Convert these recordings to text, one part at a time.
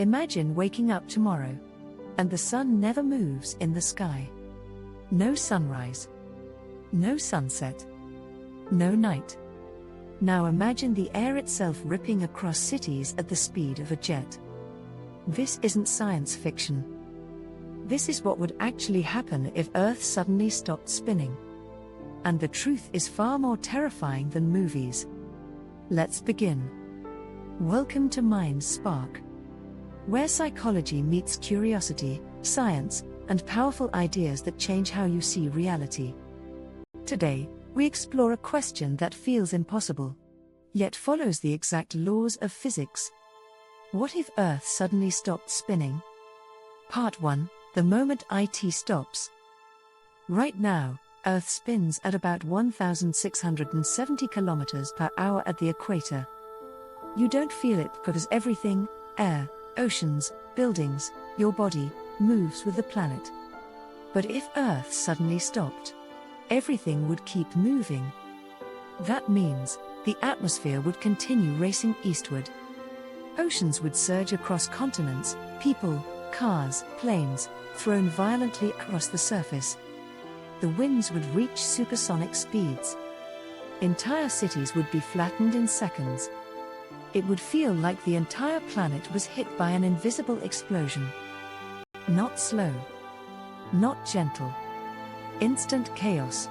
Imagine waking up tomorrow, and the sun never moves in the sky. No sunrise. No sunset. No night. Now imagine the air itself ripping across cities at the speed of a jet. This isn't science fiction. This is what would actually happen if Earth suddenly stopped spinning. And the truth is far more terrifying than movies. Let's begin. Welcome to MindSpark, where psychology meets curiosity, science, and powerful ideas that change how you see reality. Today, we explore a question that feels impossible, yet follows the exact laws of physics. What if Earth suddenly stopped spinning? Part 1. The moment IT stops. Right now, Earth spins at about 1,670 kilometers per hour at the equator. You don't feel it because everything, air, oceans, buildings, your body, moves with the planet. But if Earth suddenly stopped, everything would keep moving. That means the atmosphere would continue racing eastward. Oceans would surge across continents, people, cars, planes, thrown violently across the surface. The winds would reach supersonic speeds. Entire cities would be flattened in seconds. It would feel like the entire planet was hit by an invisible explosion. Not slow. Not gentle. Instant chaos.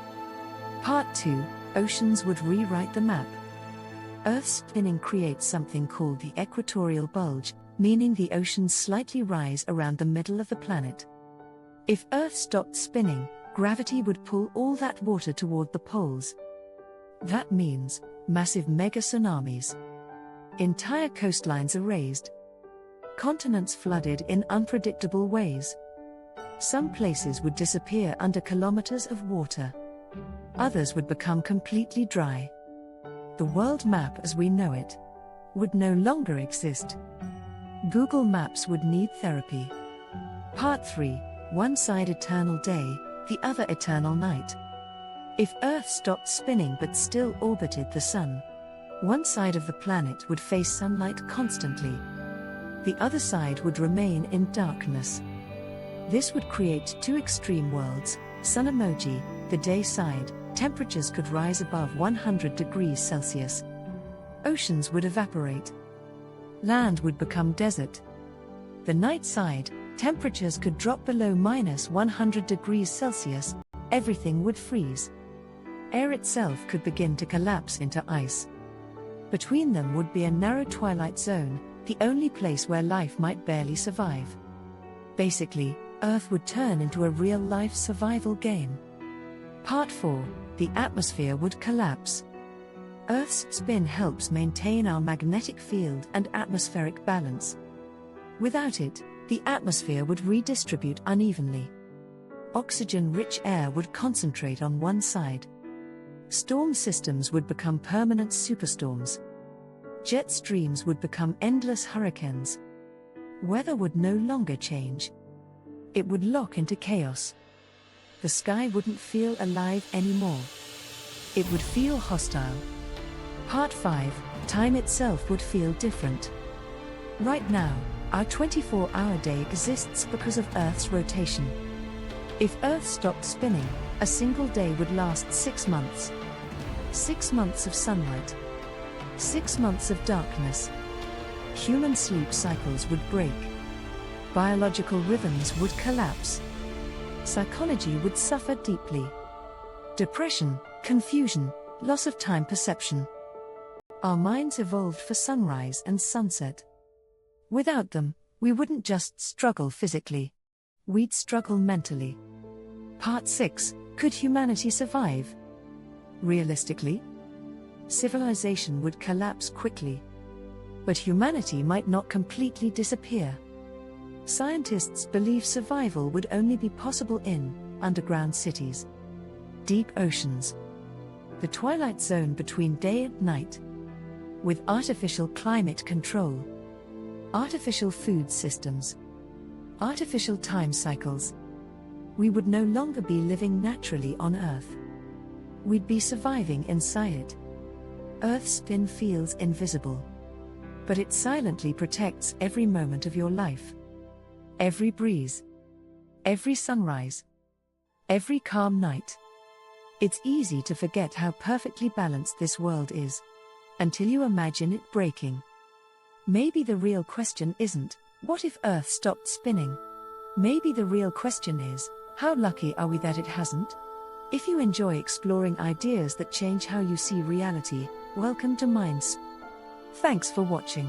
Part 2. Oceans would rewrite the map. Earth's spinning creates something called the equatorial bulge, meaning the oceans slightly rise around the middle of the planet. If Earth stopped spinning, gravity would pull all that water toward the poles. That means massive mega-tsunamis. Entire coastlines erased. Continents flooded in unpredictable ways. Some places would disappear under kilometers of water. Others would become completely dry. The world map as we know it would no longer exist. Google Maps would need therapy. Part 3. One side eternal day, the other eternal night. If Earth stopped spinning but still orbited the Sun, one side of the planet would face sunlight constantly. The other side would remain in darkness. This would create two extreme worlds. Sun emoji, the day side, temperatures could rise above 100 degrees Celsius. Oceans would evaporate. Land would become desert. The night side, temperatures could drop below -100 degrees Celsius, everything would freeze. Air itself could begin to collapse into ice. Between them would be a narrow twilight zone, the only place where life might barely survive. Basically, Earth would turn into a real-life survival game. Part 4. The atmosphere would collapse. Earth's spin helps maintain our magnetic field and atmospheric balance. Without it, the atmosphere would redistribute unevenly. Oxygen-rich air would concentrate on one side. Storm systems would become permanent superstorms. Jet streams would become endless hurricanes. Weather would no longer change. It would lock into chaos. The sky wouldn't feel alive anymore. It would feel hostile. Part 5. Time itself would feel different. Right now, our 24-hour day exists because of Earth's rotation. If Earth stopped spinning, a single day would last 6 months. 6 months of sunlight. 6 months of darkness. Human sleep cycles would break. Biological rhythms would collapse. Psychology would suffer deeply. Depression, confusion, loss of time perception. Our minds evolved for sunrise and sunset. Without them, we wouldn't just struggle physically. We'd struggle mentally. Part 6. Could humanity survive? Realistically, civilization would collapse quickly. But humanity might not completely disappear. Scientists believe survival would only be possible in underground cities, deep oceans, the twilight zone between day and night, with artificial climate control, artificial food systems, artificial time cycles. We would no longer be living naturally on Earth. We'd be surviving inside it. Earth's spin feels invisible. but it silently protects every moment of your life. Every breeze, every sunrise, every calm night. It's easy to forget how perfectly balanced this world is, until you imagine it breaking. Maybe the real question isn't, what if Earth stopped spinning? Maybe the real question is, how lucky are we that it hasn't? If you enjoy exploring ideas that change how you see reality, welcome to MindSpark. Thanks for watching.